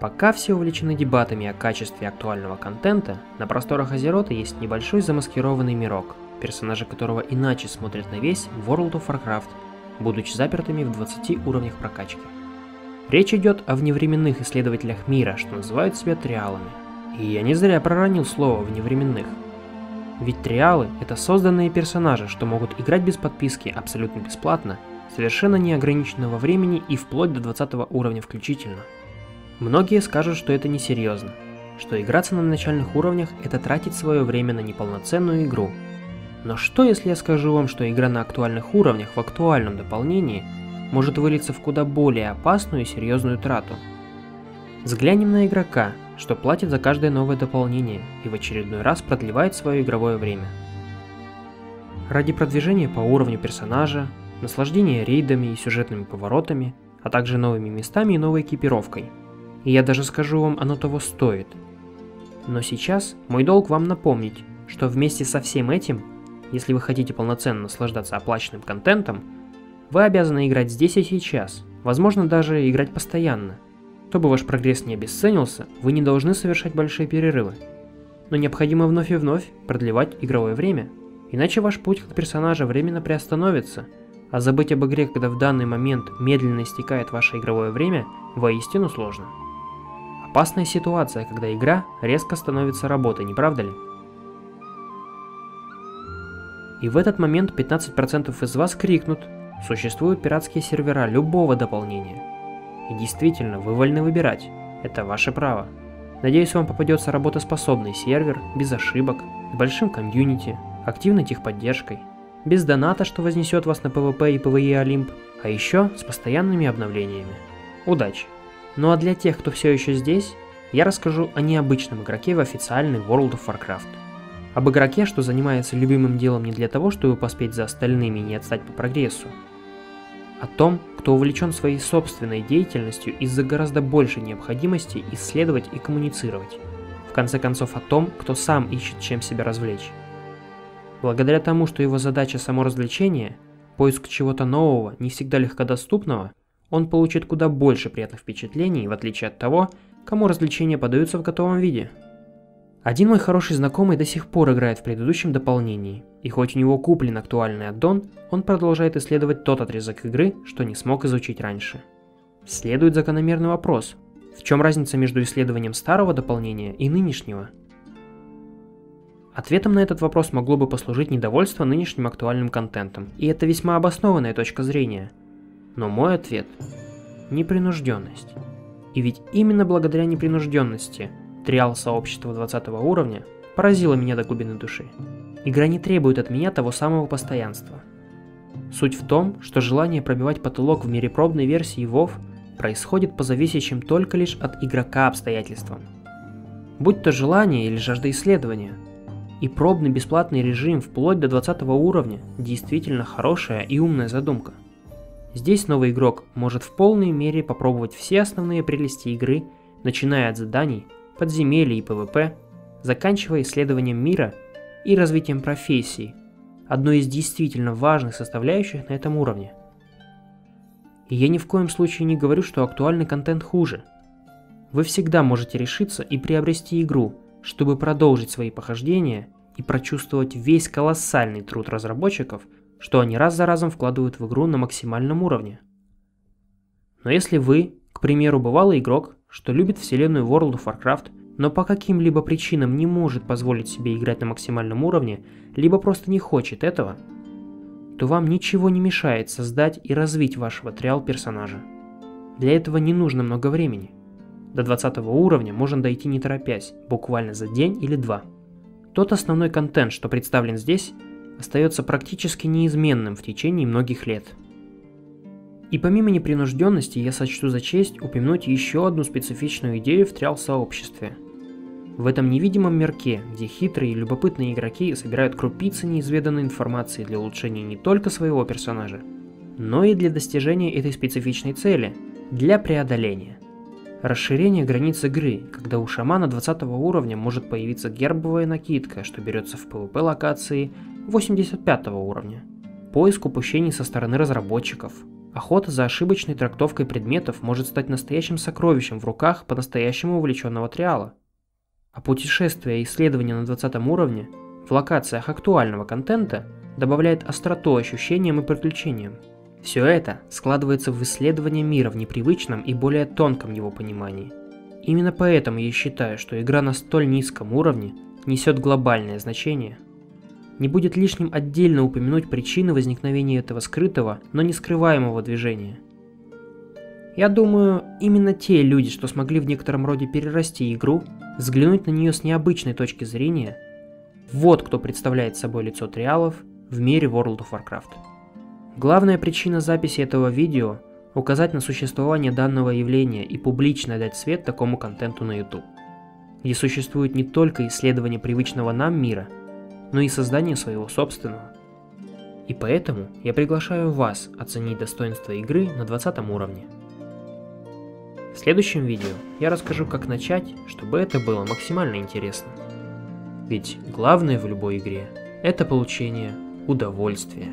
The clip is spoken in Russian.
Пока все увлечены дебатами о качестве актуального контента, на просторах Азерота есть небольшой замаскированный мирок, персонажи которого иначе смотрят на весь World of Warcraft, будучи запертыми в 20 уровнях прокачки. Речь идет о вневременных исследователях мира, что называют себя триалами. И я не зря проронил слово «вневременных». Ведь триалы — это созданные персонажи, что могут играть без подписки абсолютно бесплатно, совершенно неограниченного времени и вплоть до 20 уровня включительно. Многие скажут, что это несерьезно, что играться на начальных уровнях — это тратить свое время на неполноценную игру. Но что если я скажу вам, что игра на актуальных уровнях в актуальном дополнении может вылиться в куда более опасную и серьезную трату? Взглянем на игрока, что платит за каждое новое дополнение и в очередной раз продлевает свое игровое время. Ради продвижения по уровню персонажа, наслаждения рейдами и сюжетными поворотами, а также новыми местами и новой экипировкой. И я даже скажу вам, оно того стоит. Но сейчас мой долг вам напомнить, что вместе со всем этим, если вы хотите полноценно наслаждаться оплаченным контентом, вы обязаны играть здесь и сейчас, возможно даже играть постоянно. Чтобы ваш прогресс не обесценился, вы не должны совершать большие перерывы. Но необходимо вновь и вновь продлевать игровое время, иначе ваш путь как персонажа временно приостановится, а забыть об игре, когда в данный момент медленно истекает ваше игровое время, воистину сложно. Опасная ситуация, когда игра резко становится работой, не правда ли? И в этот момент 15% из вас крикнут: существуют пиратские сервера любого дополнения. И действительно, вы вольны выбирать, это ваше право. Надеюсь, вам попадется работоспособный сервер, без ошибок, с большим комьюнити, активной техподдержкой, без доната, что вознесет вас на PvP и PvE Олимп, а еще с постоянными обновлениями. Удачи! Ну а для тех, кто все еще здесь, я расскажу о необычном игроке в официальный World of Warcraft. Об игроке, что занимается любимым делом не для того, чтобы поспеть за остальными и не отстать по прогрессу. О том, кто увлечен своей собственной деятельностью из-за гораздо большей необходимости исследовать и коммуницировать. В конце концов о том, кто сам ищет чем себя развлечь. Благодаря тому, что его задача само развлечение, поиск чего-то нового, не всегда легкодоступного, он получит куда больше приятных впечатлений, в отличие от того, кому развлечения подаются в готовом виде. Один мой хороший знакомый до сих пор играет в предыдущем дополнении, и хоть у него куплен актуальный аддон, он продолжает исследовать тот отрезок игры, что не смог изучить раньше. Следует закономерный вопрос: в чем разница между исследованием старого дополнения и нынешнего? Ответом на этот вопрос могло бы послужить недовольство нынешним актуальным контентом, и это весьма обоснованная точка зрения. Но мой ответ – непринужденность. И ведь именно благодаря непринужденности триал сообщества 20 уровня поразило меня до глубины души. Игра не требует от меня того самого постоянства. Суть в том, что желание пробивать потолок в мире пробной версии WoW происходит по зависящим только лишь от игрока обстоятельствам. Будь то желание или жажда исследования. И пробный бесплатный режим вплоть до 20 уровня действительно хорошая и умная задумка. Здесь новый игрок может в полной мере попробовать все основные прелести игры, начиная от заданий, подземелий и PvP, заканчивая исследованием мира и развитием профессии, одной из действительно важных составляющих на этом уровне. И я ни в коем случае не говорю, что актуальный контент хуже. Вы всегда можете решиться и приобрести игру, чтобы продолжить свои похождения и прочувствовать весь колоссальный труд разработчиков, что они раз за разом вкладывают в игру на максимальном уровне. Но если вы, к примеру, бывалый игрок, что любит вселенную World of Warcraft, но по каким-либо причинам не может позволить себе играть на максимальном уровне, либо просто не хочет этого, то вам ничего не мешает создать и развить вашего триал персонажа. Для этого не нужно много времени. До 20 уровня можно дойти не торопясь, буквально за день или два. Тот основной контент, что представлен здесь, остается практически неизменным в течение многих лет. И помимо непринужденности, я сочту за честь упомянуть еще одну специфичную идею в триал-сообществе. В этом невидимом мирке, где хитрые и любопытные игроки собирают крупицы неизведанной информации для улучшения не только своего персонажа, но и для достижения этой специфичной цели, для преодоления. Расширение границ игры, когда у шамана 20 уровня может появиться гербовая накидка, что берется в PvP локации 85 уровня. Поиск упущений со стороны разработчиков. Охота за ошибочной трактовкой предметов может стать настоящим сокровищем в руках по-настоящему увлеченного триала. А путешествие и исследование на 20 уровне в локациях актуального контента добавляет остроту ощущениям и приключениям. Все это складывается в исследование мира в непривычном и более тонком его понимании. Именно поэтому я считаю, что игра на столь низком уровне несет глобальное значение. Не будет лишним отдельно упомянуть причины возникновения этого скрытого, но не скрываемого движения. Я думаю, именно те люди, что смогли в некотором роде перерасти игру, взглянуть на нее с необычной точки зрения, вот кто представляет собой лицо триалов в мире World of Warcraft. Главная причина записи этого видео – указать на существование данного явления и публично дать свет такому контенту на YouTube, где существует не только исследование привычного нам мира, но и создание своего собственного. И поэтому я приглашаю вас оценить достоинство игры на 20 уровне. В следующем видео я расскажу, как начать, чтобы это было максимально интересно. Ведь главное в любой игре – это получение удовольствия.